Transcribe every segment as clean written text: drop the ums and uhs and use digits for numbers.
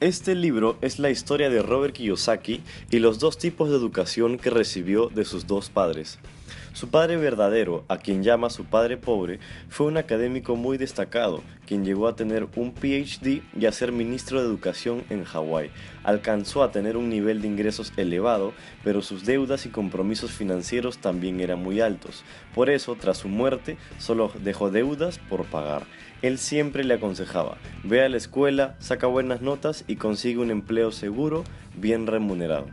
Este libro es la historia de Robert Kiyosaki y los dos tipos de educación que recibió de sus dos padres. Su padre verdadero, a quien llama su padre pobre, fue un académico muy destacado, quien llegó a tener un PhD y a ser ministro de Educación en Hawái. Alcanzó a tener un nivel de ingresos elevado, pero sus deudas y compromisos financieros también eran muy altos. Por eso, tras su muerte, solo dejó deudas por pagar. Él siempre le aconsejaba: ve a la escuela, saca buenas notas y consigue un empleo seguro, bien remunerado.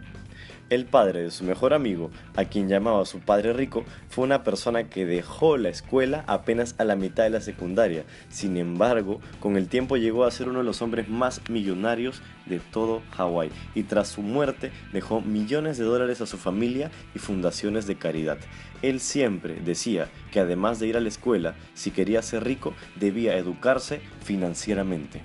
El padre de su mejor amigo, a quien llamaba su padre rico, fue una persona que dejó la escuela apenas a la mitad de la secundaria. Sin embargo, con el tiempo llegó a ser uno de los hombres más millonarios de todo Hawái y tras su muerte dejó millones de dólares a su familia y fundaciones de caridad. Él siempre decía que además de ir a la escuela, si quería ser rico, debía educarse financieramente.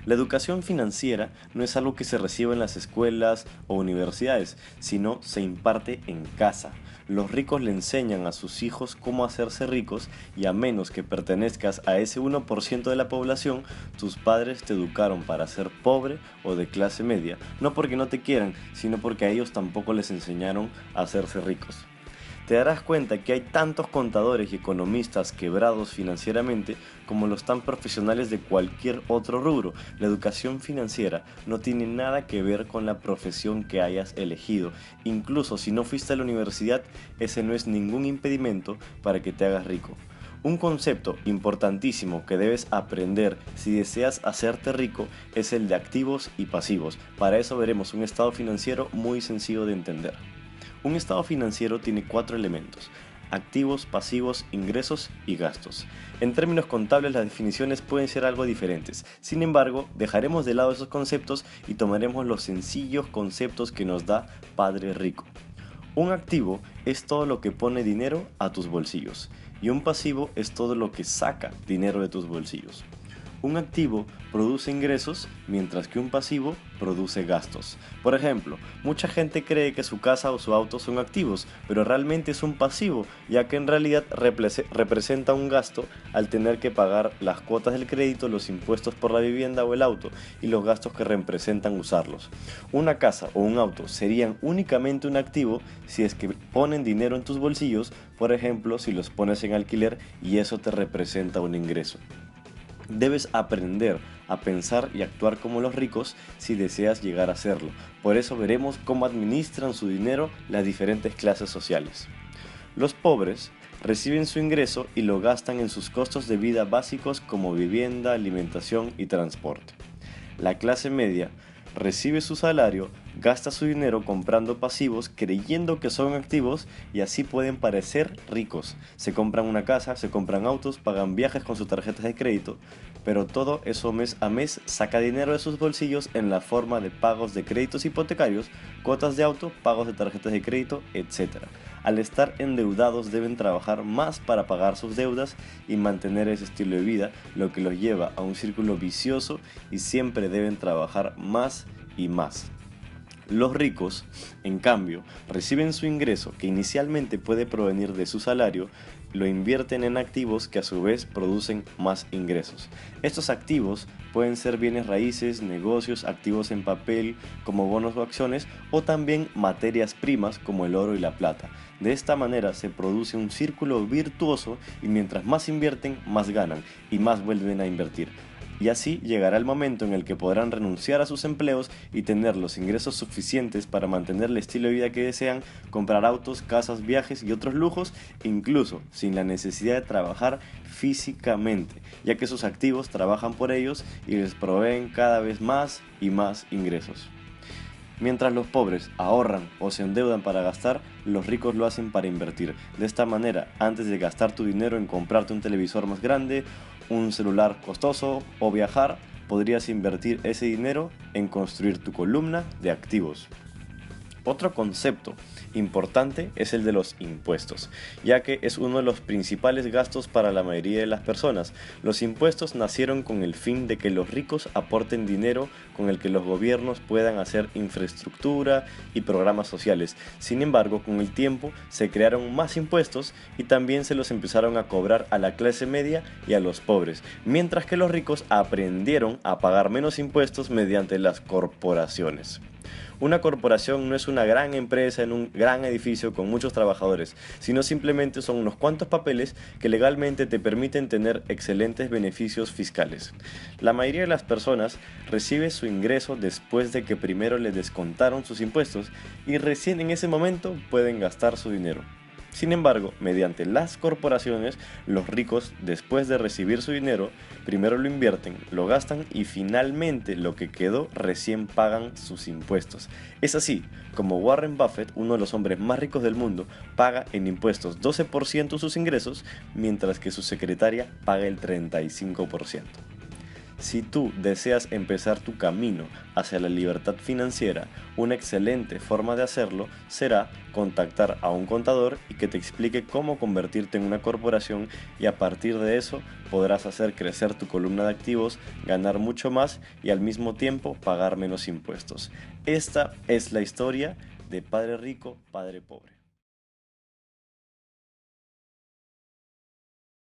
La educación financiera no es algo que se reciba en las escuelas o universidades, sino se imparte en casa. Los ricos le enseñan a sus hijos cómo hacerse ricos y a menos que pertenezcas a ese 1% de la población, tus padres te educaron para ser pobre o de clase media, no porque no te quieran, sino porque a ellos tampoco les enseñaron a hacerse ricos. Te darás cuenta que hay tantos contadores y economistas quebrados financieramente como los tan profesionales de cualquier otro rubro. La educación financiera no tiene nada que ver con la profesión que hayas elegido. Incluso si no fuiste a la universidad, ese no es ningún impedimento para que te hagas rico. Un concepto importantísimo que debes aprender si deseas hacerte rico es el de activos y pasivos. Para eso veremos un estado financiero muy sencillo de entender. Un estado financiero tiene 4 elementos: activos, pasivos, ingresos y gastos. En términos contables las definiciones pueden ser algo diferentes, sin embargo dejaremos de lado esos conceptos y tomaremos los sencillos conceptos que nos da Padre Rico. Un activo es todo lo que pone dinero a tus bolsillos y un pasivo es todo lo que saca dinero de tus bolsillos. Un activo produce ingresos mientras que un pasivo produce gastos. Por ejemplo, mucha gente cree que su casa o su auto son activos, pero realmente es un pasivo, ya que en realidad representa un gasto al tener que pagar las cuotas del crédito, los impuestos por la vivienda o el auto y los gastos que representan usarlos. Una casa o un auto serían únicamente un activo si es que ponen dinero en tus bolsillos, por ejemplo, si los pones en alquiler y eso te representa un ingreso. Debes aprender a pensar y actuar como los ricos si deseas llegar a serlo. Por eso veremos cómo administran su dinero las diferentes clases sociales. Los pobres reciben su ingreso y lo gastan en sus costos de vida básicos como vivienda, alimentación y transporte. La clase media recibe su salario, gasta su dinero comprando pasivos creyendo que son activos y así pueden parecer ricos. Se compran una casa, se compran autos, pagan viajes con sus tarjetas de crédito, pero todo eso mes a mes saca dinero de sus bolsillos en la forma de pagos de créditos hipotecarios, cuotas de auto, pagos de tarjetas de crédito, etc. Al estar endeudados deben trabajar más para pagar sus deudas y mantener ese estilo de vida, lo que los lleva a un círculo vicioso y siempre deben trabajar más y más. Los ricos, en cambio, reciben su ingreso, que inicialmente puede provenir de su salario, lo invierten en activos que a su vez producen más ingresos. Estos activos pueden ser bienes raíces, negocios, activos en papel como bonos o acciones o también materias primas como el oro y la plata. De esta manera se produce un círculo virtuoso y mientras más invierten, más ganan y más vuelven a invertir. Y así llegará el momento en el que podrán renunciar a sus empleos y tener los ingresos suficientes para mantener el estilo de vida que desean, comprar autos, casas, viajes y otros lujos, incluso sin la necesidad de trabajar físicamente, ya que sus activos trabajan por ellos y les proveen cada vez más y más ingresos. Mientras los pobres ahorran o se endeudan para gastar, los ricos lo hacen para invertir. De esta manera, antes de gastar tu dinero en comprarte un televisor más grande, un celular costoso o viajar, podrías invertir ese dinero en construir tu columna de activos. Otro concepto importante es el de los impuestos, ya que es uno de los principales gastos para la mayoría de las personas. Los impuestos nacieron con el fin de que los ricos aporten dinero con el que los gobiernos puedan hacer infraestructura y programas sociales. Sin embargo, con el tiempo se crearon más impuestos y también se los empezaron a cobrar a la clase media y a los pobres, mientras que los ricos aprendieron a pagar menos impuestos mediante las corporaciones. Una corporación no es una gran empresa en un gran edificio con muchos trabajadores, sino simplemente son unos cuantos papeles que legalmente te permiten tener excelentes beneficios fiscales. La mayoría de las personas recibe su ingreso después de que primero le descontaron sus impuestos y recién en ese momento pueden gastar su dinero. Sin embargo, mediante las corporaciones, los ricos, después de recibir su dinero, primero lo invierten, lo gastan y finalmente lo que quedó recién pagan sus impuestos. Es así como Warren Buffett, uno de los hombres más ricos del mundo, paga en impuestos 12% de sus ingresos, mientras que su secretaria paga el 35%. Si tú deseas empezar tu camino hacia la libertad financiera, una excelente forma de hacerlo será contactar a un contador y que te explique cómo convertirte en una corporación, y a partir de eso podrás hacer crecer tu columna de activos, ganar mucho más y al mismo tiempo pagar menos impuestos. Esta es la historia de Padre Rico, Padre Pobre.